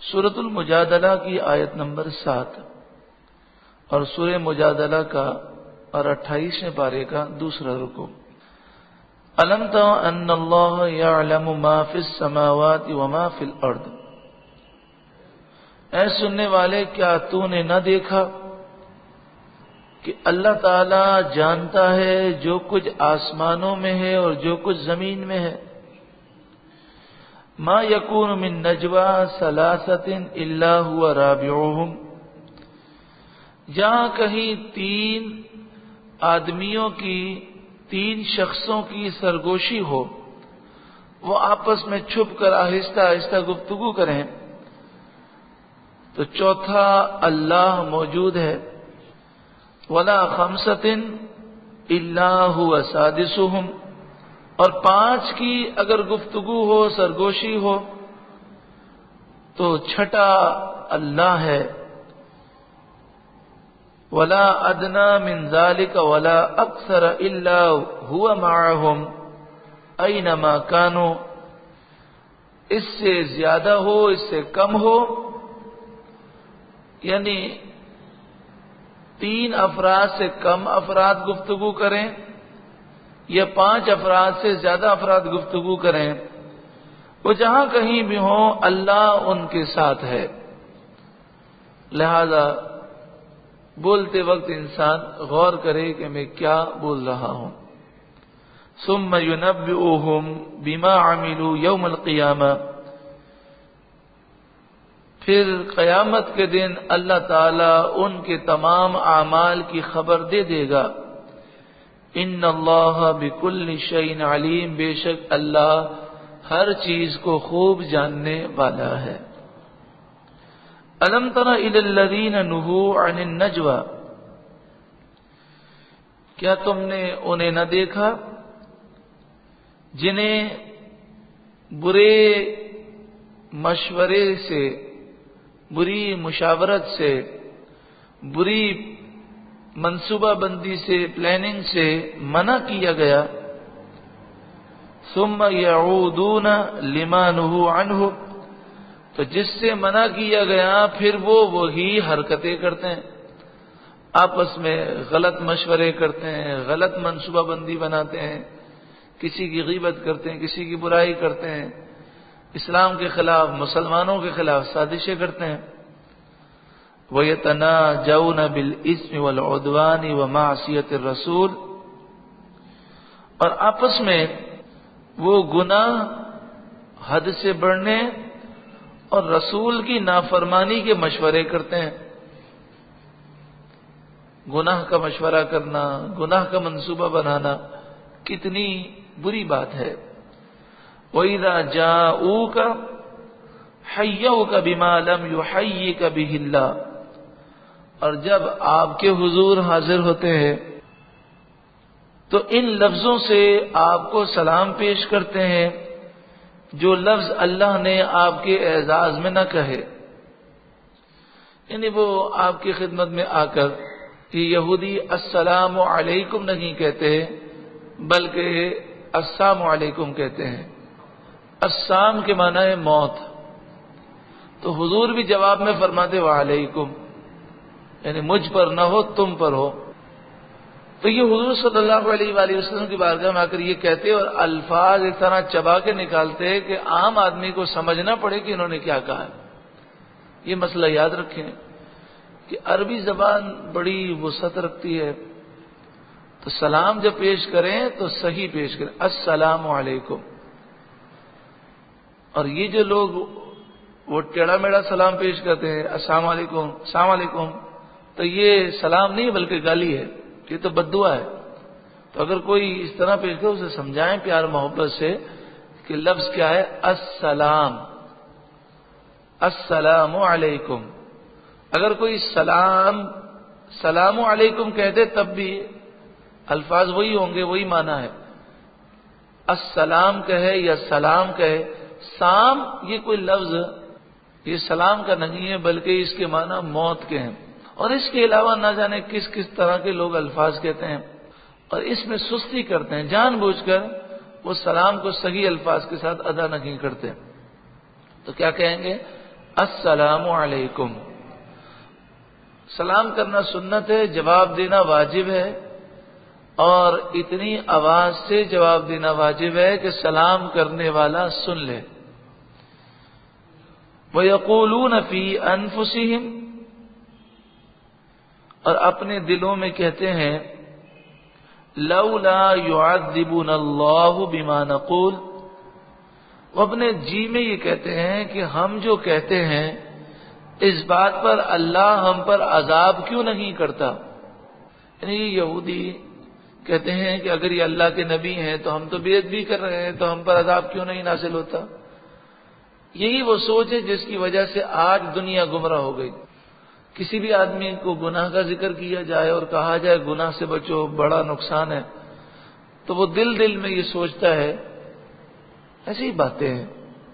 سورۃ المجادلہ کی آیت نمبر 7 اور سورہ مجادلہ کا اور 28ویں پارے کا دوسرا رکوع۔ الم تر ان اللہ یعلم ما فی السماوات وما فی الارض، اے سننے والے کیا تو نے نہ دیکھا کہ اللہ تعالی جانتا ہے جو کچھ آسمانوں میں ہے اور جو کچھ زمین میں ہے۔ ما یکون من نجوا ثلاثۃ الا هو رابعهم، جہاں کہیں 3 آدمیوں کی 3 شخصوں کی سرگوشی ہو، وہ آپس میں چھپ کر آہستہ آہستہ گفتگو کریں تو چوتھا اللہ موجود ہے۔ ولا خمسۃ الا هو سادسهم، اور 5 کی اگر گفتگو ہو سرگوشی ہو تو چھٹا اللہ ہے۔ ولا ادنى من ذلك ولا اکثر الا هو معهم اينما كانوا، اس سے زیادہ ہو اس سے کم ہو، یعنی 3 افراد سے کم افراد گفتگو کریں یا 5 افراد سے زیادہ افراد گفتگو کریں، وہ جہاں کہیں بھی ہوں اللہ ان کے ساتھ ہے۔ لہذا بولتے وقت انسان غور کرے کہ میں کیا بول رہا ہوں۔ ثم ينبئهم بما عملوا يوم القیامہ، پھر قیامت کے دن اللہ تعالی ان کے تمام اعمال کی خبر دے گا۔ ان اللہ بکل شیء علیم، بے شک اللہ ہر چیز کو خوب جاننے والا ہے۔ الم تر الی الذین نہوا عن النجوى، کیا تم نے انہیں نہ دیکھا جنہیں برے مشورے سے، بری مشاورت سے، بری منصوبہ بندی سے، پلاننگ سے منع کیا گیا۔ ثم يعودون لما نهوا عنه، تو جس سے منع کیا گیا پھر وہ وہی حرکتیں کرتے ہیں، آپس میں غلط مشورے کرتے ہیں، غلط منصوبہ بندی بناتے ہیں، کسی کی غیبت کرتے ہیں، کسی کی برائی کرتے ہیں، اسلام کے خلاف، مسلمانوں کے خلاف سازشیں کرتے ہیں۔ وَيَتَنَاجَوْنَ بِالْإِثْمِ وَالْعُدْوَانِ وَمَعْصِيَتِ الرَّسُولِ، اور آپس میں وہ گناہ، حد سے بڑھنے اور رسول کی نافرمانی کے مشورے کرتے ہیں۔ گناہ کا مشورہ کرنا، گناہ کا منصوبہ بنانا کتنی بری بات ہے۔ وَإِذَا جَاءُوكَ حَيَّوْكَ بِمَا لَمْ يُحَيِّكَ بِهِ اللَّهُ، اور جب آپ کے حضور حاضر ہوتے ہیں تو ان لفظوں سے آپ کو سلام پیش کرتے ہیں جو لفظ اللہ نے آپ کے اعزاز میں نہ کہے، یعنی وہ آپ کی خدمت میں آ کر کہ یہودی السلام علیکم نہیں کہتے بلکہ السلام علیکم کہتے ہیں۔ السلام کے معنی ہے موت، تو حضور بھی جواب میں فرماتے وعلیکم، یعنی مجھ پر نہ ہو تم پر ہو۔ تو یہ حضور صلی اللہ علیہ وآلہ وسلم کی بارگاہ میں آ کر یہ کہتے اور الفاظ اس طرح چبا کے نکالتے کہ عام آدمی کو سمجھنا پڑے کہ انہوں نے کیا کہا ہے۔ یہ مسئلہ یاد رکھیں کہ عربی زبان بڑی وسعت رکھتی ہے، تو سلام جب پیش کریں تو صحیح پیش کریں، السلام علیکم۔ اور یہ جو لوگ وہ ٹیڑھا میڑھا سلام پیش کرتے ہیں، السلام علیکم السلام علیکم، تو یہ سلام نہیں بلکہ گالی ہے، یہ تو بد دعا ہے۔ تو اگر کوئی اس طرح پیش کرے اسے سمجھائیں پیار محبت سے کہ لفظ کیا ہے، السلام، السلام علیکم۔ اگر کوئی سلام علیکم کہتے تب بھی الفاظ وہی ہوں گے، وہی معنی ہے۔ السلام کہے یا سلام کہے، سام یہ کوئی لفظ یہ سلام کا نہیں ہے بلکہ اس کے معنی موت کے ہیں، اور اس کے علاوہ نہ جانے کس کس طرح کے لوگ الفاظ کہتے ہیں اور اس میں سستی کرتے ہیں، جان بوجھ کر وہ سلام کو صحیح الفاظ کے ساتھ ادا نہیں کرتے۔ تو کیا کہیں گے؟ السلام علیکم. سلام کرنا سنت ہے، جواب دینا واجب ہے، اور اتنی آواز سے جواب دینا واجب ہے کہ سلام کرنے والا سن لے. وَيَقُولُونَ فِي أَنفُسِهِمْ، اور اپنے دلوں میں کہتے ہیں لولا يعذبنا اللہ بما نقول، وہ اپنے جی میں یہ کہتے ہیں کہ ہم جو کہتے ہیں اس بات پر اللہ ہم پر عذاب کیوں نہیں کرتا. یعنی یہ یہودی کہتے ہیں کہ اگر یہ اللہ کے نبی ہیں تو ہم تو بیعت بھی کر رہے ہیں، تو ہم پر عذاب کیوں نہیں نازل ہوتا. یہی وہ سوچ ہے جس کی وجہ سے آج دنیا گمراہ ہو گئی. کسی بھی آدمی کو گناہ کا ذکر کیا جائے اور کہا جائے گناہ سے بچو، بڑا نقصان ہے، تو وہ دل میں یہ سوچتا ہے ایسی ہی باتیں ہیں،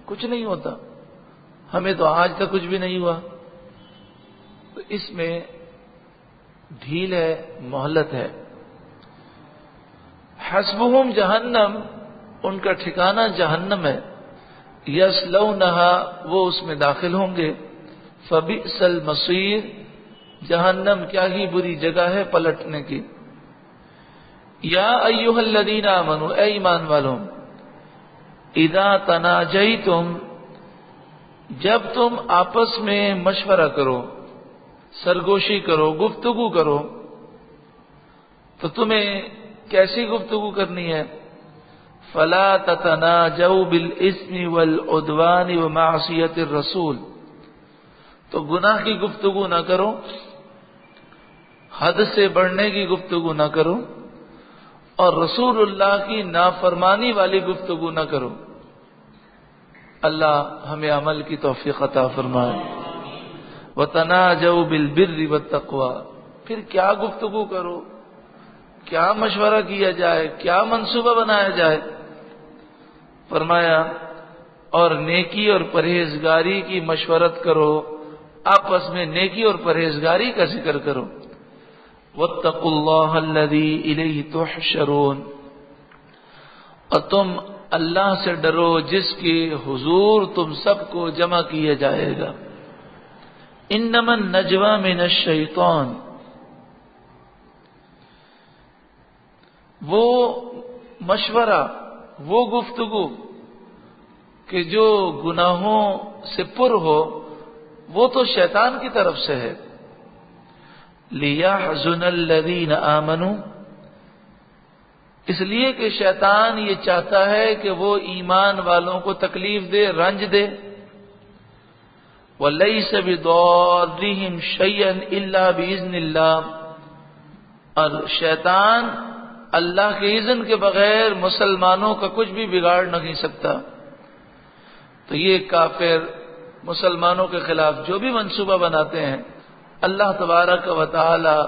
کچھ نہیں ہوتا، ہمیں تو آج تک کچھ بھی نہیں ہوا. تو اس میں ڈھیل ہے، مہلت ہے. حسبہم جہنم، ان کا ٹھکانہ جہنم ہے. یصلونہا، وہ اس میں داخل ہوں گے. فبئس المصیر، جہنم کیا ہی بری جگہ ہے پلٹنے کی. یا ایھا الذین آمنوا، اے ایمان والوں، اذا تناجیتم، جب تم آپس میں مشورہ کرو، سرگوشی کرو، گفتگو کرو، تو تمہیں کیسی گفتگو کرنی ہے؟ فلا تتناجوا بالاثم والعدوان ومعصیۃ الرسول، تو گناہ کی گفتگو نہ کرو، حد سے بڑھنے کی گفتگو نہ کرو، اور رسول اللہ کی نافرمانی والی گفتگو نہ کرو. اللہ ہمیں عمل کی توفیق عطا فرمائے. وَتَنَاجَوْا بِالْبِرِّ وَالتَّقْوَى، پھر کیا گفتگو کرو، کیا مشورہ کیا جائے، کیا منصوبہ بنایا جائے. فرمایا اور نیکی اور پرہیزگاری کی مشورت کرو، آپس میں نیکی اور پرہیزگاری کا ذکر کرو. وَاتَّقُوا اللَّهَ الَّذِي إِلَيْهِ تُحْشَرُونَ، اور تم اللہ سے ڈرو جس کے حضور تم سب کو جمع کیا جائے گا. إِنَّمَا النَّجْوَى مِنَ الشَّيْطَانِ، وہ مشورہ، وہ گفتگو کہ جو گناہوں سے پر ہو، وہ تو شیطان کی طرف سے ہے. لِيَحْزُنَ الَّذِينَ آمَنُوا، اس لیے کہ شیطان یہ چاہتا ہے کہ وہ ایمان والوں کو تکلیف دے، رنج دے. وَلَيْسَ بِضَارِّهِمْ شَيْئًا إِلَّا بِإِذْنِ اللَّهِ، اور شیطان اللہ کے اذن کے بغیر مسلمانوں کا کچھ بھی بگاڑ نہیں سکتا. تو یہ کافر مسلمانوں کے خلاف جو بھی منصوبہ بناتے ہیں، اللہ تبارک و تعالی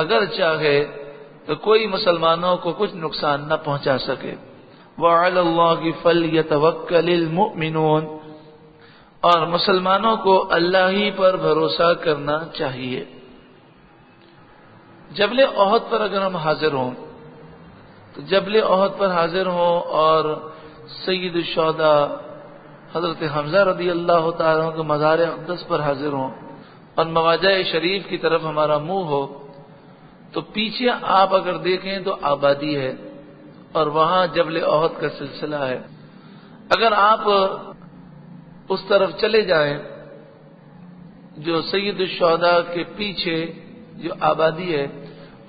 اگر چاہے تو کوئی مسلمانوں کو کچھ نقصان نہ پہنچا سکے. وَعَلَى اللَّهِ فَلْيَتَوَكَّلِ الْمُؤْمِنُونَ، اور مسلمانوں کو اللہ ہی پر بھروسہ کرنا چاہیے. جبل احد پر اگر ہم حاضر ہوں تو جبل احد پر حاضر ہوں اور سید الشہداء حضرت حمزہ رضی اللہ تعالیٰ عنہ کے مزار اقدس پر حاضر ہوں اور مواجہ شریف کی طرف ہمارا منہ ہو، تو پیچھے آپ اگر دیکھیں تو آبادی ہے اور وہاں جبل احد کا سلسلہ ہے. اگر آپ اس طرف چلے جائیں جو سید الشہداء کے پیچھے جو آبادی ہے،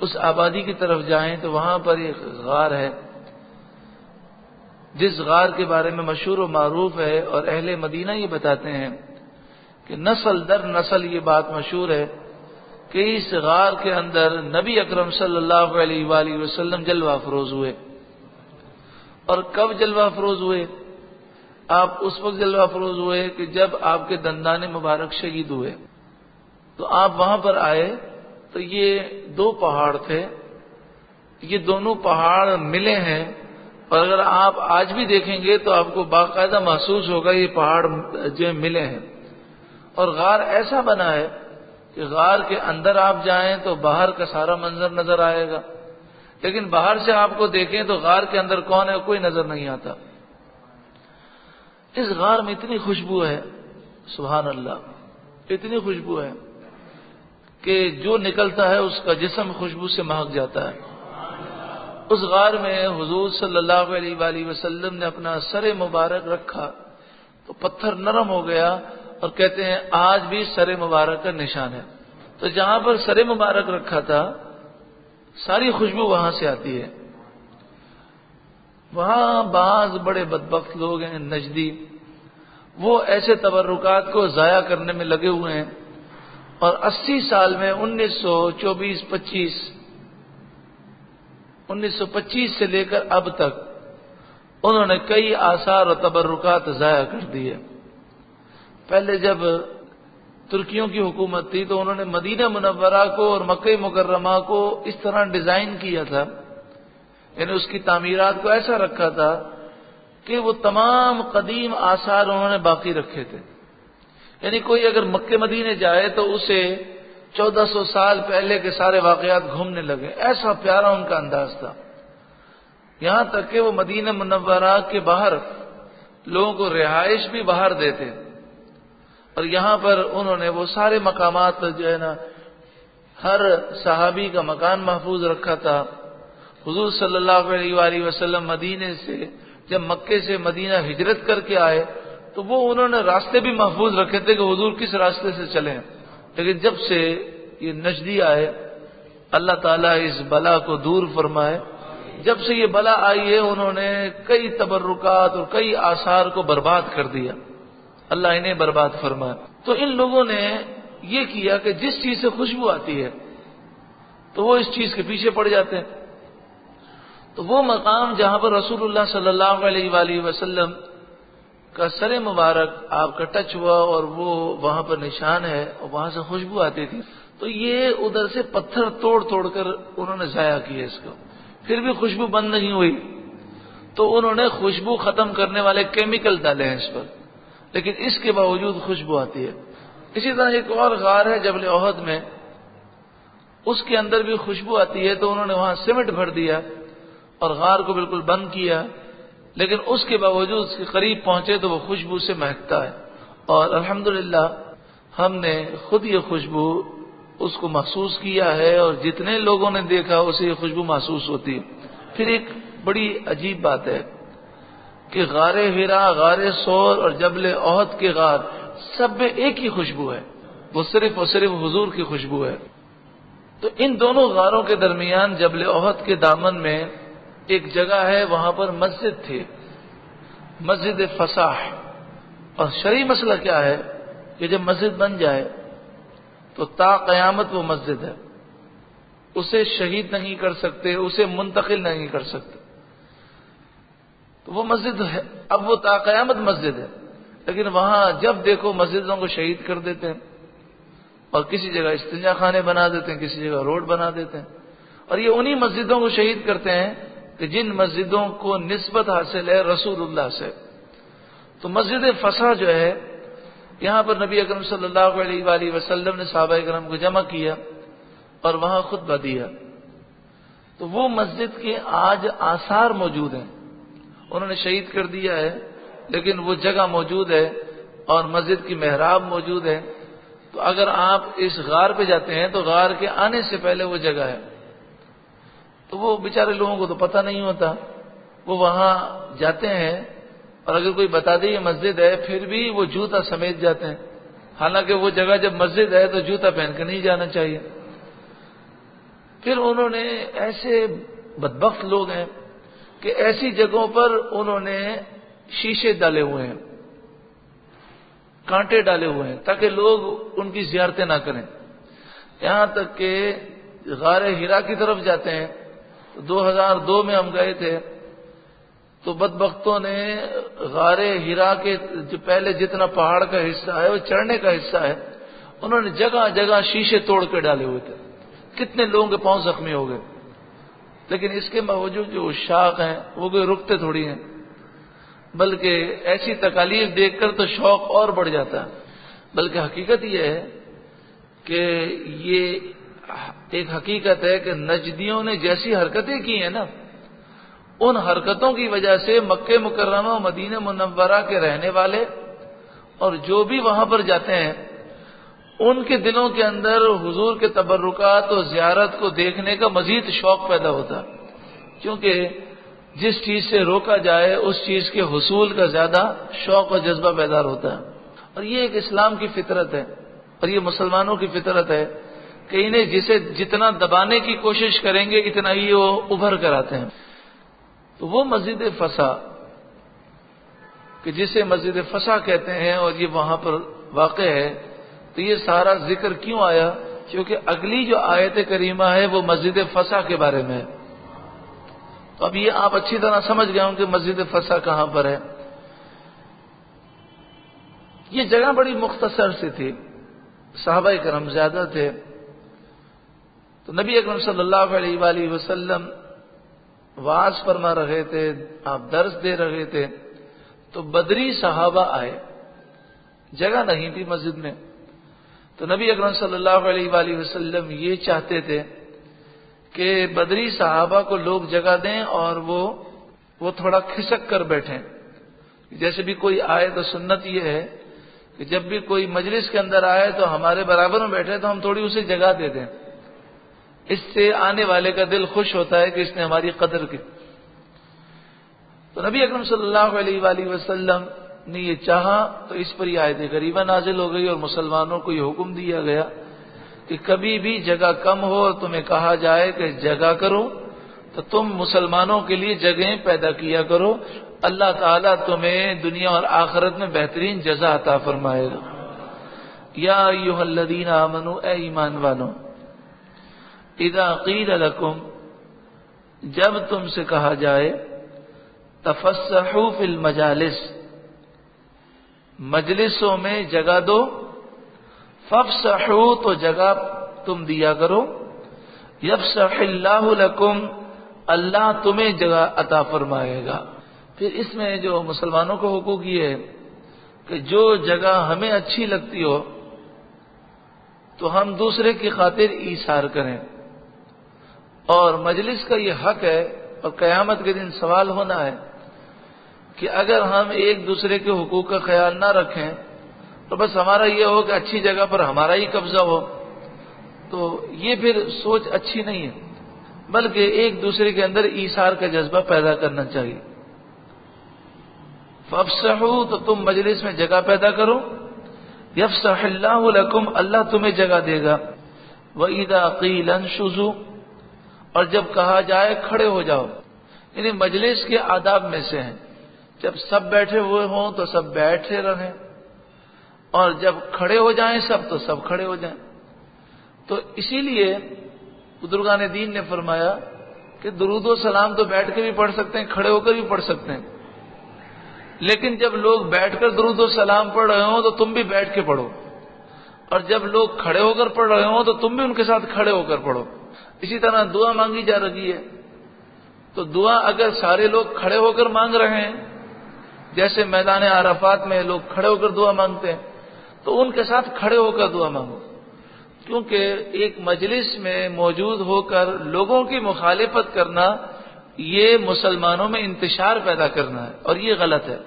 اس آبادی کی طرف جائیں تو وہاں پر ایک غار ہے، جس غار کے بارے میں مشہور و معروف ہے، اور اہل مدینہ یہ بتاتے ہیں کہ نسل در نسل یہ بات مشہور ہے کہ اس غار کے اندر نبی اکرم صلی اللہ علیہ وآلہ وسلم جلوہ افروز ہوئے. اور کب جلوہ افروز ہوئے؟ آپ اس وقت جلوہ افروز ہوئے کہ جب آپ کے دندان مبارک شہید ہوئے. تو آپ وہاں پر آئے تو یہ دو پہاڑ تھے، یہ دونوں پہاڑ ملے ہیں، اور اگر آپ آج بھی دیکھیں گے تو آپ کو باقاعدہ محسوس ہوگا یہ پہاڑ جو ملے ہیں. اور غار ایسا بنا ہے کہ غار کے اندر آپ جائیں تو باہر کا سارا منظر نظر آئے گا، لیکن باہر سے آپ کو دیکھیں تو غار کے اندر کون ہے کوئی نظر نہیں آتا. اس غار میں اتنی خوشبو ہے، سبحان اللہ. اتنی خوشبو ہے کہ جو نکلتا ہے اس کا جسم خوشبو سے مہک جاتا ہے۔ اس غار میں حضور صلی اللہ علیہ وآلہ وسلم نے اپنا سر مبارک رکھا تو پتھر نرم ہو گیا، اور کہتے ہیں آج بھی سر مبارک کا نشان ہے۔ تو جہاں پر سر مبارک رکھا تھا ساری خوشبو وہاں سے آتی ہے۔ وہاں بعض بڑے بدبخت لوگ ہیں نجدی، وہ ایسے تبرکات کو ضائع کرنے میں لگے ہوئے ہیں، اور 80 سال میں 1925 سے لے کر اب تک انہوں نے کئی آثار اور تبرکات ضائع کر دیے۔ پہلے جب ترکیوں کی حکومت تھی تو انہوں نے مدینہ منورہ کو اور مکہ مکرمہ کو اس طرح ڈیزائن کیا تھا، یعنی اس کی تعمیرات کو ایسا رکھا تھا کہ وہ تمام قدیم آثار انہوں نے باقی رکھے تھے۔ یعنی کوئی اگر مکہ مدینے جائے تو اسے 1400 سال پہلے کے سارے واقعات گھومنے لگے، ایسا پیارا ان کا انداز تھا۔ یہاں تک کہ وہ مدینہ منورہ کے باہر لوگوں کو رہائش بھی باہر دیتے، اور یہاں پر انہوں نے وہ سارے مقامات جو ہے نا، ہر صحابی کا مکان محفوظ رکھا تھا۔ حضور صلی اللہ علیہ وآلہ وسلم مدینے سے جب مکے سے مدینہ ہجرت کر کے آئے تو وہ انہوں نے راستے بھی محفوظ رکھے تھے کہ حضور کس راستے سے چلیں، لیکن جب سے یہ نجدی آئے، اللہ تعالیٰ اس بلا کو دور فرمائے، جب سے یہ بلا آئی ہے انہوں نے کئی تبرکات اور کئی آثار کو برباد کر دیا، اللہ انہیں برباد فرمائے۔ تو ان لوگوں نے یہ کیا کہ جس چیز سے خوشبو آتی ہے تو وہ اس چیز کے پیچھے پڑ جاتے ہیں۔ تو وہ مقام جہاں پر رسول اللہ صلی اللہ علیہ وآلہ وسلم کا سر مبارک آپ کا ٹچ ہوا اور وہ وہاں پر نشان ہے اور وہاں سے خوشبو آتی تھی، تو یہ ادھر سے پتھر توڑ توڑ کر انہوں نے ضائع کیا اس کو، پھر بھی خوشبو بند نہیں ہوئی، تو انہوں نے خوشبو ختم کرنے والے کیمیکل ڈالے ہیں اس پر، لیکن اس کے باوجود خوشبو آتی ہے۔ اسی طرح ایک اور غار ہے جبل احد میں، اس کے اندر بھی خوشبو آتی ہے، تو انہوں نے وہاں سیمنٹ بھر دیا اور غار کو بالکل بند کیا، لیکن اس کے باوجود اس کے قریب پہنچے تو وہ خوشبو سے مہکتا ہے، اور الحمدللہ ہم نے خود یہ خوشبو اس کو محسوس کیا ہے، اور جتنے لوگوں نے دیکھا اسے یہ خوشبو محسوس ہوتی ہے۔ پھر ایک بڑی عجیب بات ہے کہ غار حرا، غار ثور اور جبل احد کے غار سب میں ایک ہی خوشبو ہے، وہ صرف اور صرف حضور کی خوشبو ہے۔ تو ان دونوں غاروں کے درمیان جبل احد کے دامن میں ایک جگہ ہے، وہاں پر مسجد تھی، مسجد فساح، اور شرعی مسئلہ کیا ہے کہ جب مسجد بن جائے تو تا قیامت وہ مسجد ہے، اسے شہید نہیں کر سکتے، اسے منتقل نہیں کر سکتے، تو وہ مسجد ہے، اب وہ تا قیامت مسجد ہے، لیکن وہاں جب دیکھو مسجدوں کو شہید کر دیتے ہیں، اور کسی جگہ استنجا خانے بنا دیتے ہیں، کسی جگہ روڈ بنا دیتے ہیں، اور یہ انہی مسجدوں کو شہید کرتے ہیں کہ جن مسجدوں کو نسبت حاصل ہے رسول اللہ سے۔ تو مسجد فسح جو ہے، یہاں پر نبی اکرم صلی اللہ علیہ وآلہ وسلم نے صحابہ کرام کو جمع کیا اور وہاں خطبہ دیا، تو وہ مسجد کے آج آثار موجود ہیں، انہوں نے شہید کر دیا ہے لیکن وہ جگہ موجود ہے اور مسجد کی محراب موجود ہے۔ تو اگر آپ اس غار پہ جاتے ہیں تو غار کے آنے سے پہلے وہ جگہ ہے، تو وہ بیچارے لوگوں کو تو پتہ نہیں ہوتا، وہ وہاں جاتے ہیں اور اگر کوئی بتا دے یہ مسجد ہے پھر بھی وہ جوتا سمیت جاتے ہیں، حالانکہ وہ جگہ جب مسجد ہے تو جوتا پہن کے نہیں جانا چاہیے۔ پھر انہوں نے ایسے بدبخت لوگ ہیں کہ ایسی جگہوں پر انہوں نے شیشے ڈالے ہوئے ہیں، کانٹے ڈالے ہوئے ہیں تاکہ لوگ ان کی زیارتیں نہ کریں، یہاں تک کہ غار حرا کی طرف جاتے ہیں۔ 2002 میں ہم گئے تھے تو بدبختوں نے غار حرا کے جو پہلے جتنا پہاڑ کا حصہ ہے وہ چڑھنے کا حصہ ہے، انہوں نے جگہ جگہ شیشے توڑ کے ڈالے ہوئے تھے، کتنے لوگوں کے پاؤں زخمی ہو گئے، لیکن اس کے باوجود جو شاق ہیں وہ کوئی رکتے تھوڑی ہیں، بلکہ ایسی تکالیف دیکھ کر تو شوق اور بڑھ جاتا ہے۔ بلکہ حقیقت یہ ہے کہ یہ ایک حقیقت ہے کہ نجدیوں نے جیسی حرکتیں کی ہیں نا، ان حرکتوں کی وجہ سے مکہ مکرمہ و مدینہ منورہ کے رہنے والے اور جو بھی وہاں پر جاتے ہیں ان کے دلوں کے اندر حضور کے تبرکات اور زیارت کو دیکھنے کا مزید شوق پیدا ہوتا، کیونکہ جس چیز سے روکا جائے اس چیز کے حصول کا زیادہ شوق اور جذبہ بیدار ہوتا ہے۔ اور یہ ایک اسلام کی فطرت ہے، اور یہ مسلمانوں کی فطرت ہے کہ انہیں جسے جتنا دبانے کی کوشش کریں گے اتنا ہی وہ ابھر کر آتے ہیں۔ تو وہ مسجد فسا کہ جسے مسجد فسا کہتے ہیں اور یہ وہاں پر واقع ہے، تو یہ سارا ذکر کیوں آیا؟ کیونکہ اگلی جو آیت کریمہ ہے وہ مسجد فسا کے بارے میں ہے۔ تو اب یہ آپ اچھی طرح سمجھ گئے ہوں کہ مسجد فسا کہاں پر ہے۔ یہ جگہ بڑی مختصر سی تھی، صحابہ کرام زیادہ تھے، تو نبی اکرم صلی اللہ علیہ وآلہ وسلم وعظ فرما رہے تھے، آپ درس دے رہے تھے، تو بدری صحابہ آئے، جگہ نہیں تھی مسجد میں۔ تو نبی اکرم صلی اللہ علیہ وآلہ وسلم یہ چاہتے تھے کہ بدری صحابہ کو لوگ جگہ دیں اور وہ تھوڑا کھسک کر بیٹھیں۔ جیسے بھی کوئی آئے تو سنت یہ ہے کہ جب بھی کوئی مجلس کے اندر آئے تو ہمارے برابر میں بیٹھے تو ہم تھوڑی اسے جگہ دے دیں، اس سے آنے والے کا دل خوش ہوتا ہے کہ اس نے ہماری قدر کی۔ تو نبی اکرم صلی اللہ علیہ وآلہ وسلم نے یہ چاہا تو اس پر یہ آیت کریمہ نازل ہو گئی اور مسلمانوں کو یہ حکم دیا گیا کہ کبھی بھی جگہ کم ہو اور تمہیں کہا جائے کہ جگہ کرو تو تم مسلمانوں کے لیے جگہیں پیدا کیا کرو، اللہ تعالیٰ تمہیں دنیا اور آخرت میں بہترین جزا عطا فرمائے گا۔ یا ایھا الذین آمنوا، اے ایمان والو، اذا قیل لکم، جب تم سے کہا جائے، تفسحوا فی المجالس، مجلسوں میں جگہ دو، فافسحوا، تو جگہ تم دیا کرو، یفسح اللہ لکم، اللہ تمہیں جگہ عطا فرمائے گا۔ پھر اس میں جو مسلمانوں کو حقوق یہ ہے کہ جو جگہ ہمیں اچھی لگتی ہو تو ہم دوسرے کی خاطر ایثار کریں، اور مجلس کا یہ حق ہے اور قیامت کے دن سوال ہونا ہے کہ اگر ہم ایک دوسرے کے حقوق کا خیال نہ رکھیں تو بس ہمارا یہ ہو کہ اچھی جگہ پر ہمارا ہی قبضہ ہو، تو یہ پھر سوچ اچھی نہیں ہے، بلکہ ایک دوسرے کے اندر ایثار کا جذبہ پیدا کرنا چاہیے۔ فافسحوا، تو تم مجلس میں جگہ پیدا کرو، یفسح اللہ لکم، اللہ تمہیں جگہ دے گا۔ وَإِذَا قِيلَ انشُزُوا، اور جب کہا جائے کھڑے ہو جاؤ، یعنی مجلس کے آداب میں سے ہیں، جب سب بیٹھے ہوئے ہوں تو سب بیٹھے رہیں، اور جب کھڑے ہو جائیں سب تو سب کھڑے ہو جائیں۔ تو اسی لیے بزرگان دین نے فرمایا کہ درود و سلام تو بیٹھ کے بھی پڑھ سکتے ہیں، کھڑے ہو کر بھی پڑھ سکتے ہیں، لیکن جب لوگ بیٹھ کر درود و سلام پڑھ رہے ہوں تو تم بھی بیٹھ کے پڑھو، اور جب لوگ کھڑے ہو کر پڑھ رہے ہوں تو تم بھی ان کے ساتھ کھڑے ہو کر پڑھو۔ اسی طرح دعا مانگی جا رہی ہے تو دعا اگر سارے لوگ کھڑے ہو کر مانگ رہے ہیں، جیسے میدان عرفات میں لوگ کھڑے ہو کر دعا مانگتے ہیں، تو ان کے ساتھ کھڑے ہو کر دعا مانگو، کیونکہ ایک مجلس میں موجود ہو کر لوگوں کی مخالفت کرنا یہ مسلمانوں میں انتشار پیدا کرنا ہے، اور یہ غلط ہے۔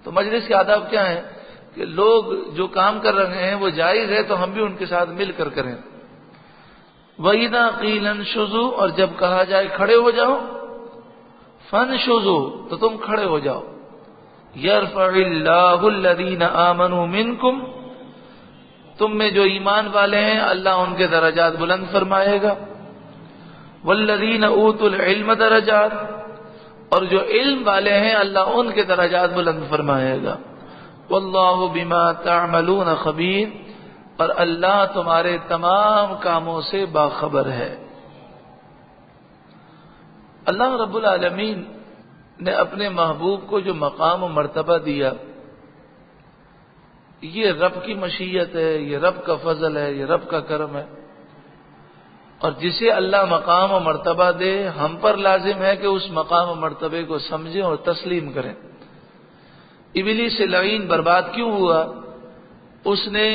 تو مجلس کے آداب کیا ہیں کہ لوگ جو کام کر رہے ہیں وہ جائز ہے تو ہم بھی ان کے ساتھ مل کر کریں۔ وَإِذَا قِيلَ انشُزُوا، اور جب کہا جائے کھڑے ہو جاؤ، فانشزوا، تو تم کھڑے ہو جاؤ۔ يَرْفَعِ اللَّهُ الَّذِينَ آمَنُوا مِنكُمْ، تم میں جو ایمان والے ہیں اللہ ان کے درجات بلند فرمائے گا۔ وَالَّذِينَ أُوتُوا الْعِلْمَ درجات، اور جو علم والے ہیں اللہ ان کے درجات بلند فرمائے گا۔ وَاللَّهُ بِمَا تَعْمَلُونَ خَبِيرٌ، اور اللہ تمہارے تمام کاموں سے باخبر ہے۔ اللہ رب العالمین نے اپنے محبوب کو جو مقام و مرتبہ دیا، یہ رب کی مشیت ہے، یہ رب کا فضل ہے، یہ رب کا کرم ہے، اور جسے اللہ مقام و مرتبہ دے ہم پر لازم ہے کہ اس مقام و مرتبے کو سمجھیں اور تسلیم کریں۔ ابلیس سے لعین برباد کیوں ہوا؟ اس نے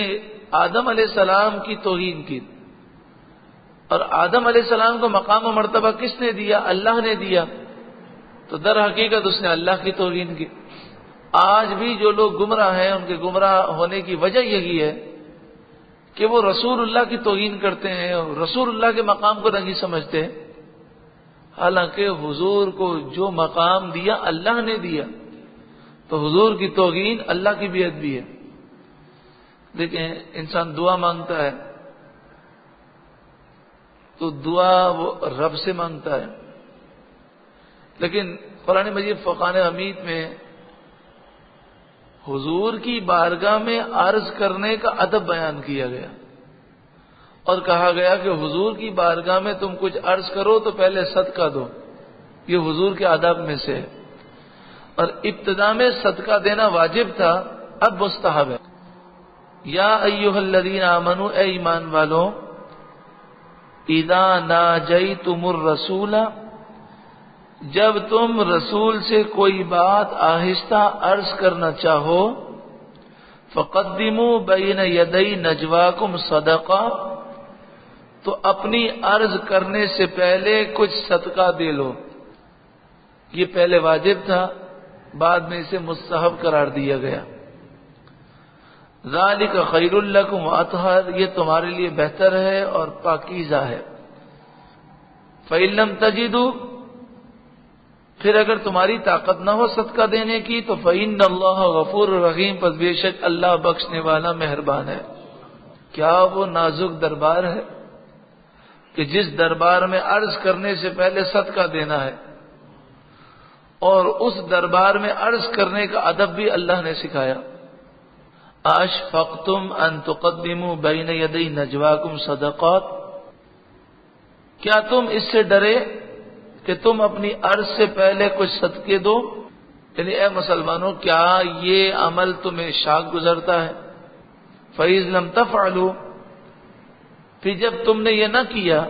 آدم علیہ السلام کی توہین کی، اور آدم علیہ السلام کو مقام و مرتبہ کس نے دیا؟ اللہ نے دیا، تو در حقیقت اس نے اللہ کی توہین کی۔ آج بھی جو لوگ گمراہ ہیں ان کے گمراہ ہونے کی وجہ یہی ہے کہ وہ رسول اللہ کی توہین کرتے ہیں اور رسول اللہ کے مقام کو نہیں سمجھتے، حالانکہ حضور کو جو مقام دیا اللہ نے دیا، تو حضور کی توہین اللہ کی بیعت بھی ہے۔ دیکھیں انسان دعا مانگتا ہے تو دعا وہ رب سے مانگتا ہے، لیکن قرآن مجید فرقان حمید میں حضور کی بارگاہ میں عرض کرنے کا ادب بیان کیا گیا اور کہا گیا کہ حضور کی بارگاہ میں تم کچھ عرض کرو تو پہلے صدقہ دو، یہ حضور کے آداب میں سے ہے۔ اور ابتدا میں صدقہ دینا واجب تھا، اب مستحب ہے۔ یا ایھا الذین آمنوا، اے ایمان والو، اذا ناجیتم الرسول، جب تم رسول سے کوئی بات آہستہ عرض کرنا چاہو، فقدموا بین یدی نجواکم صدقہ، تو اپنی عرض کرنے سے پہلے کچھ صدقہ دے لو۔ یہ پہلے واجب تھا، بعد میں اسے مستحب قرار دیا گیا۔ ذالک خیر لکم واطہر، یہ تمہارے لیے بہتر ہے اور پاکیزہ ہے۔ فإن لم تجدوا، پھر اگر تمہاری طاقت نہ ہو صدقہ دینے کی تو فإن اللہ غفور رحیم، پس بے شک اللہ بخشنے والا مہربان ہے۔ کیا وہ نازک دربار ہے کہ جس دربار میں عرض کرنے سے پہلے صدقہ دینا ہے، اور اس دربار میں عرض کرنے کا ادب بھی اللہ نے سکھایا۔ اشفقتم ان تقدموا بین یدی نجواکم صدقات، کیا تم اس سے ڈرے کہ تم اپنی عرض سے پہلے کچھ صدقے دو؟ یعنی اے مسلمانوں، کیا یہ عمل تمہیں شاق گزرتا ہے؟ فإذ لم تفعلوا، پھر جب تم نے یہ نہ کیا،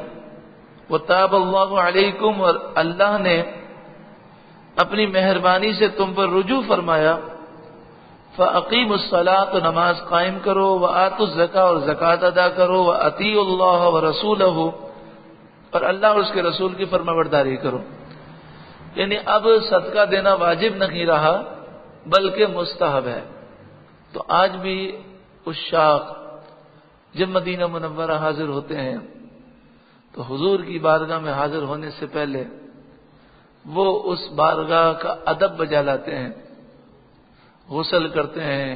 وتاب اللہ علیکم، اور اللہ نے اپنی مہربانی سے تم پر رجوع فرمایا، فأقیموا الصلاۃ، تو نماز قائم کرو، وآتوا الزکاۃ، اور زکوٰۃ ادا کرو، وأطیعوا اللہ ورسولہ، اور اللہ اور اس کے رسول کی فرمانبرداری کرو۔ یعنی اب صدقہ دینا واجب نہیں رہا بلکہ مستحب ہے۔ تو آج بھی عشاق جب مدینہ منورہ حاضر ہوتے ہیں تو حضور کی بارگاہ میں حاضر ہونے سے پہلے وہ اس بارگاہ کا ادب بجا لاتے ہیں، غسل کرتے ہیں،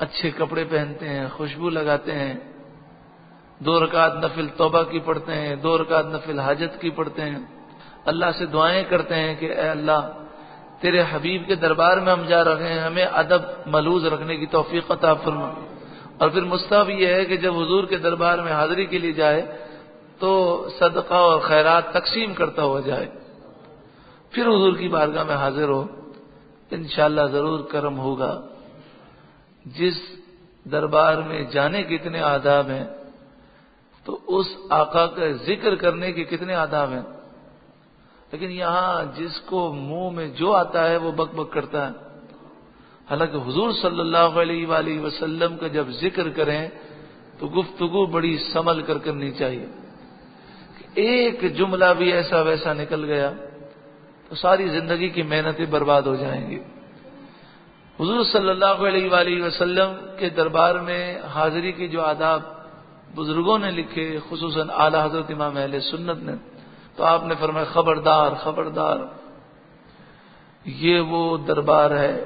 اچھے کپڑے پہنتے ہیں، خوشبو لگاتے ہیں، 2 رکعت نفل توبہ کی پڑھتے ہیں، 2 رکعت نفل حاجت کی پڑھتے ہیں، اللہ سے دعائیں کرتے ہیں کہ اے اللہ تیرے حبیب کے دربار میں ہم جا رہے ہیں، ہمیں ادب ملوز رکھنے کی توفیق عطا فرما۔ اور پھر مستحب یہ ہے کہ جب حضور کے دربار میں حاضری کے لیے جائے تو صدقہ اور خیرات تقسیم کرتا ہوا جائے، پھر حضور کی بارگاہ میں حاضر ہو، انشاءاللہ ضرور کرم ہوگا۔ جس دربار میں جانے کے اتنے آداب ہیں تو اس آقا کا ذکر کرنے کے کتنے آداب ہیں، لیکن یہاں جس کو منہ میں جو آتا ہے وہ بک بک کرتا ہے۔ حالانکہ حضور صلی اللہ علیہ وآلہ وسلم کا جب ذکر کریں تو گفتگو بڑی سنبھل کر کرنی چاہیے، کہ ایک جملہ بھی ایسا ویسا نکل گیا تو ساری زندگی کی محنتیں برباد ہو جائیں گی۔ حضور صلی اللہ علیہ وآلہ وسلم کے دربار میں حاضری کے جو آداب بزرگوں نے لکھے، خصوصاً اعلی حضرت امام اہل سنت نے، تو آپ نے فرمایا خبردار خبردار، یہ وہ دربار ہے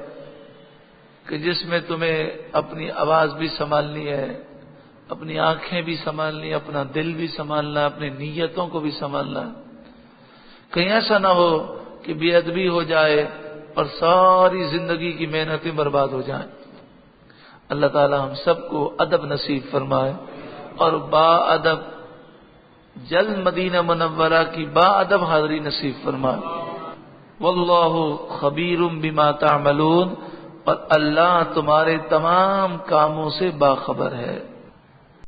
کہ جس میں تمہیں اپنی آواز بھی سنبھالنی ہے، اپنی آنکھیں بھی سنبھالنی، اپنا دل بھی سنبھالنا، اپنی نیتوں کو بھی سنبھالنا، کہیں ایسا نہ ہو کہ بے ادبی ہو جائے اور ساری زندگی کی محنتیں برباد ہو جائیں۔ اللہ تعالی ہم سب کو ادب نصیب فرمائے اور با ادب جلد مدینہ منورہ کی با ادب حاضری نصیب فرمائے۔ واللہ خبیر بما تعملون، اور اللہ تمہارے تمام کاموں سے باخبر ہے۔